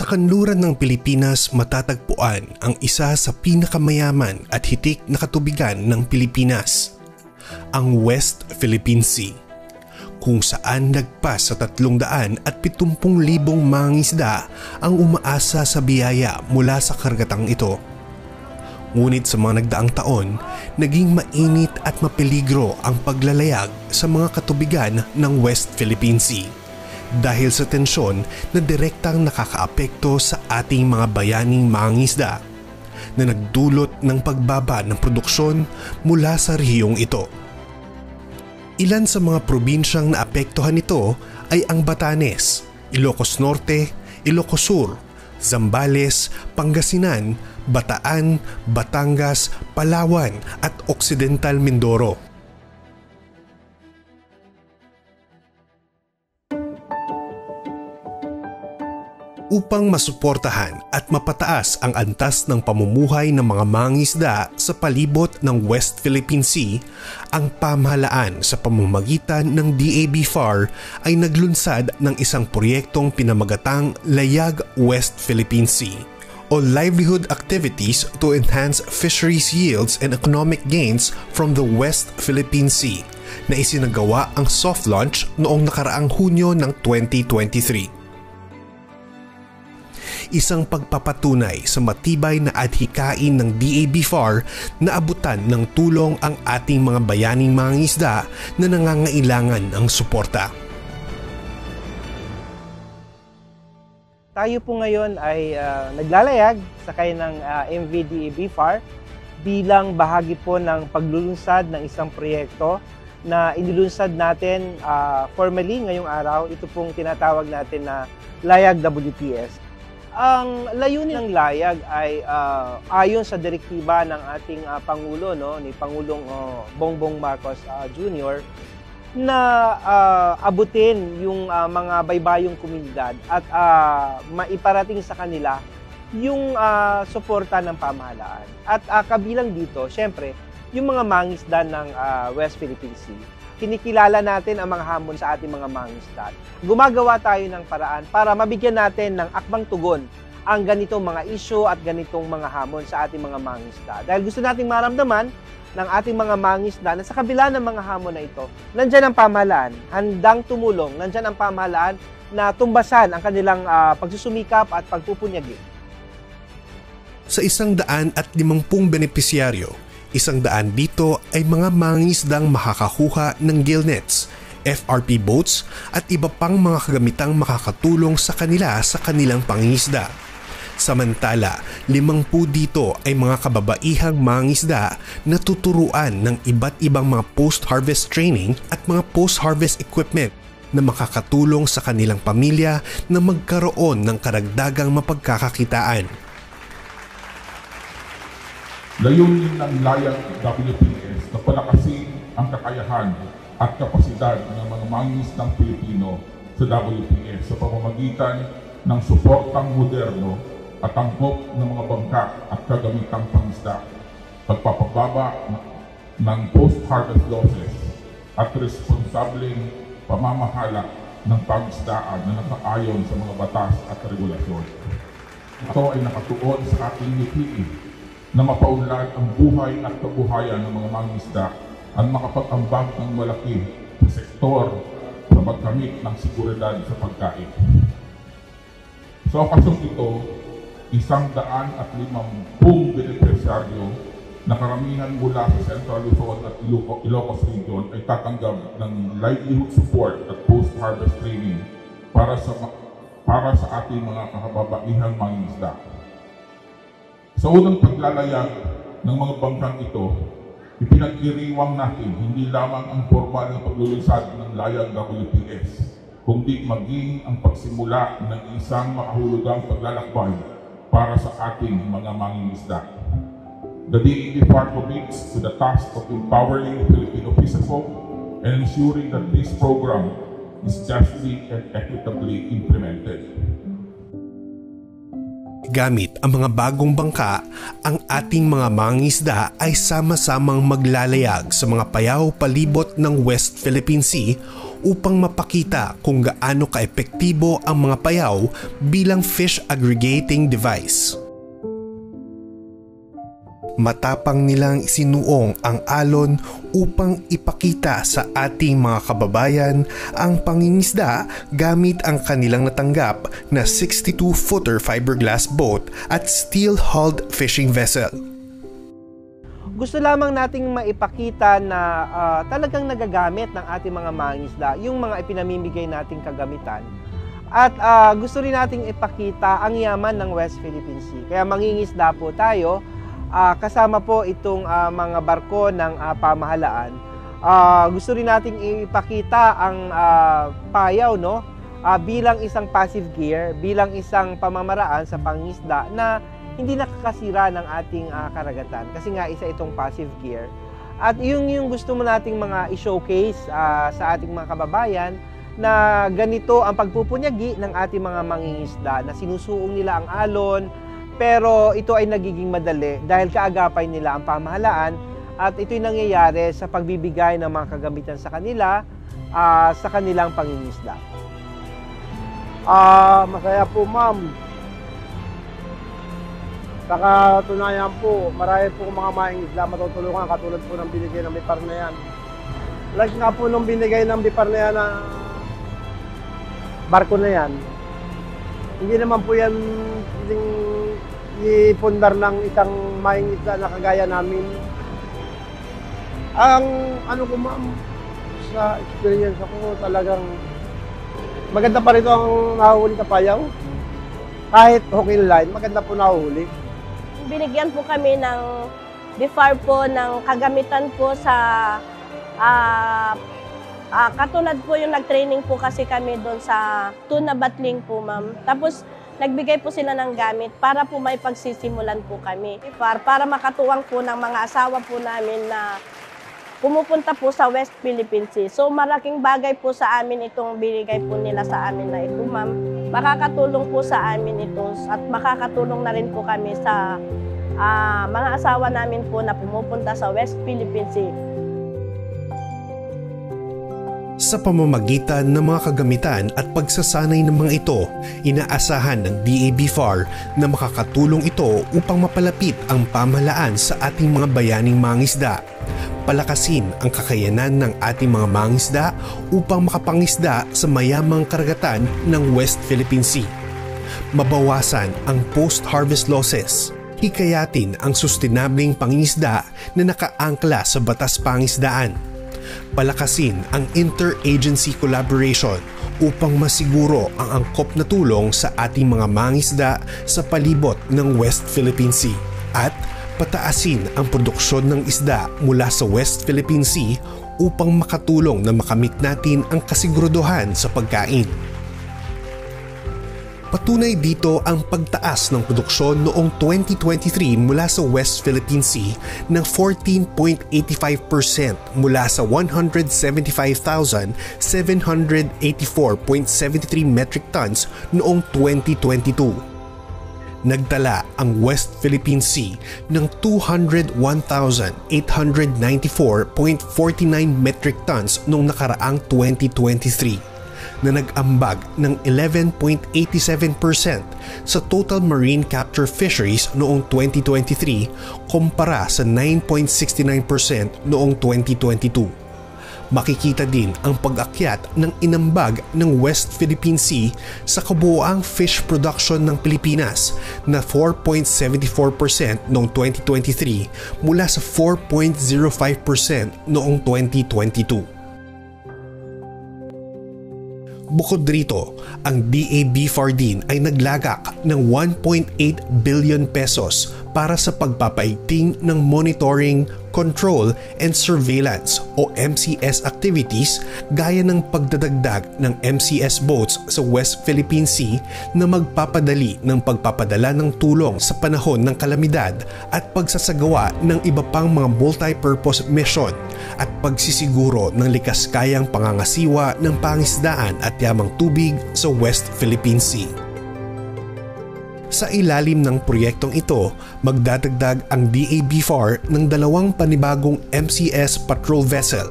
Sa kanluran ng Pilipinas matatagpuan ang isa sa pinakamayaman at hitik na katubigan ng Pilipinas, ang West Philippine Sea, kung saan lagpas sa 370,000 mangingisda ang umaasa sa biyaya mula sa karagatang ito. Ngunit sa mga nagdaang taon, naging mainit at mapeligro ang paglalayag sa mga katubigan ng West Philippine Sea dahil sa tensyon na direktang nakakaapekto sa ating mga bayaning mangingisda na nagdulot ng pagbaba ng produksyon mula sa rehiyong ito. Ilan sa mga probinsyang naapektuhan nito ay ang Batanes, Ilocos Norte, Ilocos Sur, Zambales, Pangasinan, Bataan, Batangas, Palawan at Occidental Mindoro. Upang masuportahan at mapataas ang antas ng pamumuhay ng mga mangingisda sa palibot ng West Philippine Sea, ang pamahalaan sa pamamagitan ng DAB-FAR ay naglunsad ng isang proyektong pinamagatang Layag West Philippine Sea o Livelihood Activities to Enhance Fisheries Yields and Economic Gains from the West Philippine Sea na isinagawa ang soft launch noong nakaraang Hunyo ng 2023. Isang pagpapatunay sa matibay na adhikain ng DAB-FAR na abutan ng tulong ang ating mga bayaning mangingisda na nangangailangan ng suporta. Tayo po ngayon ay naglalayag sakay ng MV DAB-FAR bilang bahagi po ng paglulunsad ng isang proyekto na inilunsad natin formally ngayong araw. Ito pong tinatawag natin na Layag WPS. Ang layunin ng layag ay ayon sa direktiba ng ating Pangulo, ni Pangulong Bongbong Marcos Jr. na abutin yung mga baybayong komunidad at maiparating sa kanila yung suporta ng pamahalaan. At kabilang dito, syempre, yung mga mangingisda ng West Philippine Sea. Kinikilala natin ang mga hamon sa ating mga mangingisda. Gumagawa tayo ng paraan para mabigyan natin ng akbang tugon ang ganitong mga isyu at ganitong mga hamon sa ating mga mangingisda. Dahil gusto nating maramdaman ng ating mga mangingisda na sa kabila ng mga hamon na ito, nandyan ang pamahalaan, handang tumulong, nandyan ang pamahalaan na tumbasan ang kanilang pagsusumikap at pagpupunyagi. Sa 150 benepisyaryo, 100 dito ay mga mangingisdang makakakuha ng gill nets, FRP boats at iba pang mga kagamitang makakatulong sa kanila sa kanilang pangingisda. Samantala, 50 dito ay mga kababaihang mangingisda na tuturuan ng iba't ibang mga post-harvest training at mga post-harvest equipment na makakatulong sa kanilang pamilya na magkaroon ng karagdagang mapagkakakitaan. Layunin ng Layag WPS na palakasin ang kakayahan at kapasidad ng mga mangingisdang Pilipino sa WPS sa pamamagitan ng suportang moderno at angkop ng mga bangka at kagamitang pangisda, pagpapababa ng post-harvest losses at responsableng pamamahala ng pangisdaan na nakaayon sa mga batas at regulasyon. Ito ay nakatuon sa ating UPE na mapaunlad ang buhay at kabuhayan ng mga mangingisda at makapag-ambag ng malaki sa sektor sa pagkamit ng seguridad sa pagkain. Sa okasyong ito, 150 benepisyaryo na karamihan mula sa Central Luzon at Ilocos Region ay tatanggap ng livelihood support at post-harvest training para sa ating mga kahababaihang mangingisda. Sa unang paglalayag ng mga bangkang ito, ipinagdiriwang natin hindi lamang ang formal na paglulunsad ng Layag WPS, kundi maging ang pagsimula ng isang makahulugang paglalakbay para sa ating mga mangingisda. The DAB-FAR commits to the task of empowering the Filipino fisherfolk and ensuring that this program is justly and equitably implemented. Gamit ang mga bagong bangka, ang ating mga mangingisda ay sama-samang maglalayag sa mga payaw palibot ng West Philippine Sea upang mapakita kung gaano kaepektibo ang mga payaw bilang fish aggregating device. Matapang nilang isinuong ang alon upang ipakita sa ating mga kababayan ang pangingisda gamit ang kanilang natanggap na 62-footer fiberglass boat at steel-hulled fishing vessel. Gusto lamang nating maipakita na talagang nagagamit ng ating mga mangingisda yung mga ipinamimigay nating kagamitan. At gusto rin nating ipakita ang yaman ng West Philippine Sea. Kaya mangingisda po tayo, kasama po itong mga barko ng pamahalaan. Gusto rin nating ipakita ang payaw, no? Bilang isang passive gear, bilang isang pamamaraan sa pangingisda na hindi nakakasira ng ating karagatan. Kasi nga isa itong passive gear. At yung gusto mo nating mga i-showcase sa ating mga kababayan na ganito ang pagpupunyagi ng ating mga mangingisda na sinusuong nila ang alon, pero ito ay nagiging madali dahil kaagapay nila ang pamahalaan at ito'y nangyayari sa pagbibigay ng mga kagamitan sa kanila sa kanilang pangingisda. Masaya po, ma'am. Sa katunayan po, marami po mga mangingisda matutulungan katulad po ng binigay ng Bipar na yan. Like nga po nung binigay ng Bipar na yan na barko na yan, hindi naman po yan ipundar ng isang mangingisda na kagaya namin. Ang ano ko, ma'am, sa experience ako, talagang maganda pa rin ang nahuhuli na payaw. Kahit hook line, maganda po nahuhuli. Binigyan po kami ng Bifar po ng kagamitan po sa katulad po yung nag-training po kasi kami doon sa tuna battling po, ma'am. Tapos nagbigay po sila ng gamit para po may pagsisimulan po kami. Para makatuwang po ng mga asawa po namin na pumupunta po sa West Philippine Sea. So malaking bagay po sa amin itong binigay po nila sa amin na ito, ma'am. Makakatulong po sa amin ito at makakatulong na rin po kami sa mga asawa namin po na pumupunta sa West Philippine Sea. Sa pamamagitan ng mga kagamitan at pagsasanay ng mga ito, inaasahan ng DA-BFAR na makakatulong ito upang mapalapit ang pamahalaan sa ating mga bayaning mangingisda, palakasin ang kakayanan ng ating mga mangingisda upang makapangisda sa mayamang karagatan ng West Philippine Sea, mabawasan ang post-harvest losses, hikayatin ang sustainableng pangingisda na nakaangkla sa batas pangisdaan, palakasin ang interagency collaboration upang masiguro ang angkop na tulong sa ating mga mangingisda sa palibot ng West Philippine Sea at pataasin ang produksyon ng isda mula sa West Philippine Sea upang makatulong na makamit natin ang kasiguraduhan sa pagkain. Patunay dito ang pagtaas ng produksyon noong 2023 mula sa West Philippine Sea ng 14.85% mula sa 175,784.73 metric tons noong 2022. Nagtala ang West Philippine Sea ng 201,894.49 metric tons noong nakaraang 2023. Na nag-ambag ng 11.87% sa total marine capture fisheries noong 2023 kumpara sa 9.69% noong 2022. Makikita din ang pag-akyat ng inambag ng West Philippine Sea sa kabuoang fish production ng Pilipinas na 4.74% noong 2023 mula sa 4.05% noong 2022. Bukod rito, ang DA-BFAR din ay naglagak ng 1.8 billion pesos para sa pagpapaigting ng monitoring, control, and surveillance o MCS activities gaya ng pagdadagdag ng MCS boats sa West Philippine Sea na magpapadali ng pagpapadala ng tulong sa panahon ng kalamidad at pagsasagawa ng iba pang mga multi-purpose mission at pagsisiguro ng likas kayang pangangasiwa ng pangisdaan at yamang tubig sa West Philippine Sea. Sa ilalim ng proyektong ito, magdadagdag ang DA-BFAR ng 2 panibagong MCS patrol vessel,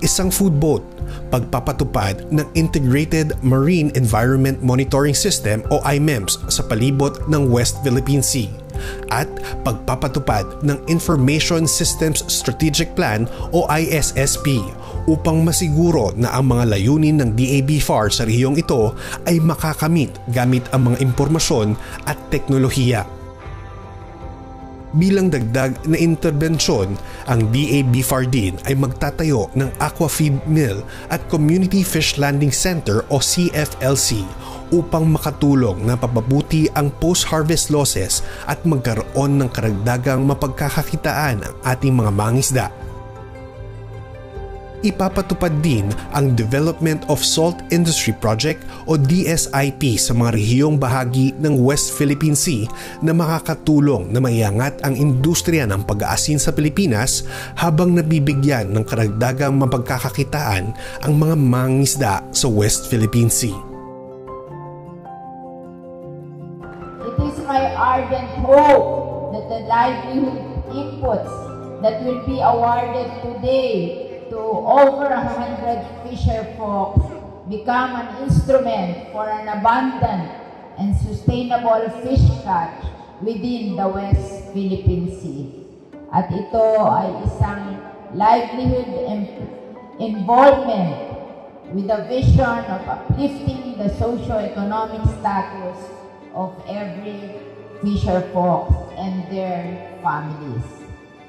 isang food boat, pagpapatupad ng Integrated Marine Environment Monitoring System o IMEMS sa palibot ng West Philippine Sea, at pagpapatupad ng Information Systems Strategic Plan o ISSP upang masiguro na ang mga layunin ng DABFAR sa rehiyong ito ay makakamit gamit ang mga impormasyon at teknolohiya. Bilang dagdag na interbensyon, ang DABFAR din ay magtatayo ng aquafeed mill at Community Fish Landing Center o CFLC upang makatulong na papabuti ang post-harvest losses at magkaroon ng karagdagang mapagkakakitaan ang ating mga mangisda. Ipapatupad din ang Development of Salt Industry Project o DSIP sa mga rehiyong bahagi ng West Philippine Sea na makakatulong na maiangat ang industriya ng pag-aasin sa Pilipinas habang nabibigyan ng karagdagang mapagkakakitaan ang mga mangingisda sa West Philippine Sea. It is my ardent hope that the livelihood inputs that will be awarded today to over 100 fisher folks become an instrument for an abundant and sustainable fish catch within the West Philippine Sea. At ito ay isang livelihood involvement with a vision of uplifting the socio-economic status of every fisher folks and their families.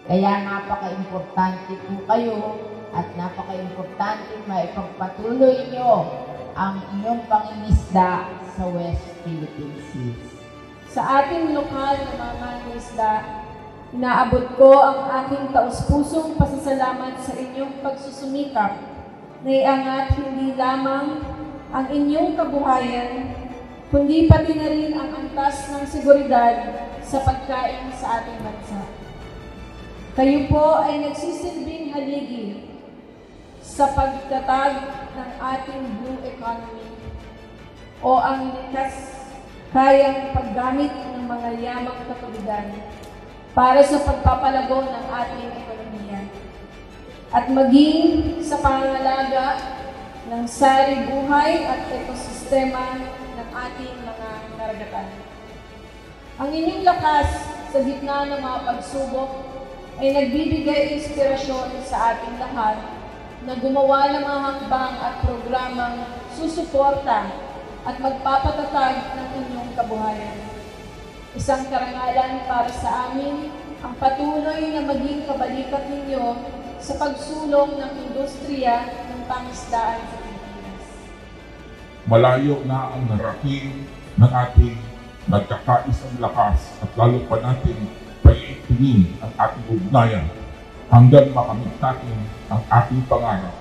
Kaya napaka-importante po kayo at napaka-importante maipagpatuloy nyo ang inyong pangingisda sa West Philippine Sea. Sa ating lokal na mga mangingisda, inaabot ko ang aking taus-pusong pasasalamat sa inyong pagsusumikap na iangat hindi lamang ang inyong kabuhayan, kundi pati na rin ang antas ng seguridad sa pagkain sa ating bansa. Kayo po ay nagsisilbing haligi sa pagtatag ng ating blue economy o ang likas kayang paggamit ng mga yamang katubigan para sa pagpapalago ng ating ekonomiya at maging sa pangangalaga ng sari-buhay at ekosistema ng ating mga karagatan. Ang inyong lakas sa gitna ng mga pagsubok ay nagbibigay inspirasyon sa ating lahat na gumawa ng mga hakbang at programang susuporta at magpapatatag ng inyong kabuhayan. Isang karangalan para sa amin ang patuloy na maging kabalikat ninyo sa pagsulong ng industriya ng pangisdaan sa Pilipinas. Malayo na ang narating ng ating nagkakaisang lakas at lalo pa natin paiigtingin ang ating ugnayan hanggang makamit natin ang ating pangarap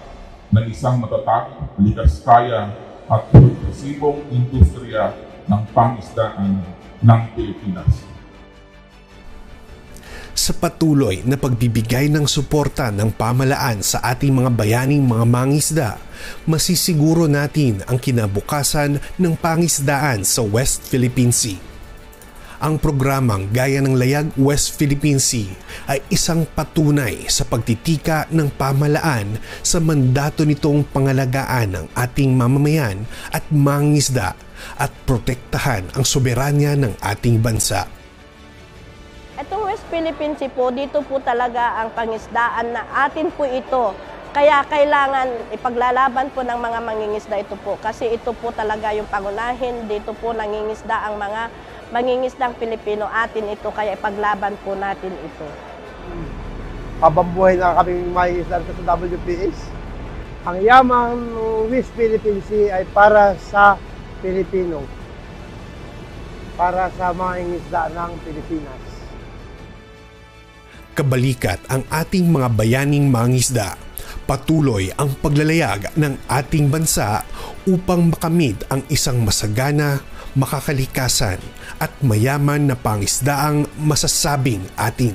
na isang matatag, likas kaya at progresibong industriya ng pangisdaan ng Pilipinas. Sa patuloy na pagbibigay ng suporta ng pamahalaan sa ating mga bayaning mga mangisda, masisiguro natin ang kinabukasan ng pangisdaan sa West Philippine Sea. Ang programang gaya ng Layag West Philippine Sea ay isang patunay sa pagtitika ng pamahalaan sa mandato nitong pangalagaan ng ating mamamayan at mangingisda at protektahan ang soberanya ng ating bansa. Itong West Philippine Sea po, dito po talaga ang pangisdaan na atin po ito. Kaya kailangan ipaglalaban po ng mga mangingisda ito po. Kasi ito po talaga yung pangunahin, dito po nangingisda ang mga mangingisdang Pilipino, atin ito. Kaya ipaglaban po natin ito. Habang buhay na kaming mangingisda sa WPS, ang yamang West Philippine Sea ay para sa Pilipino. Para sa mangingisda ng Pilipinas. Kabalikat ang ating mga bayaning mangingisda, patuloy ang paglalayag ng ating bansa upang makamit ang isang masagana, makakalikasan at mayaman na pangisdaang masasabing atin.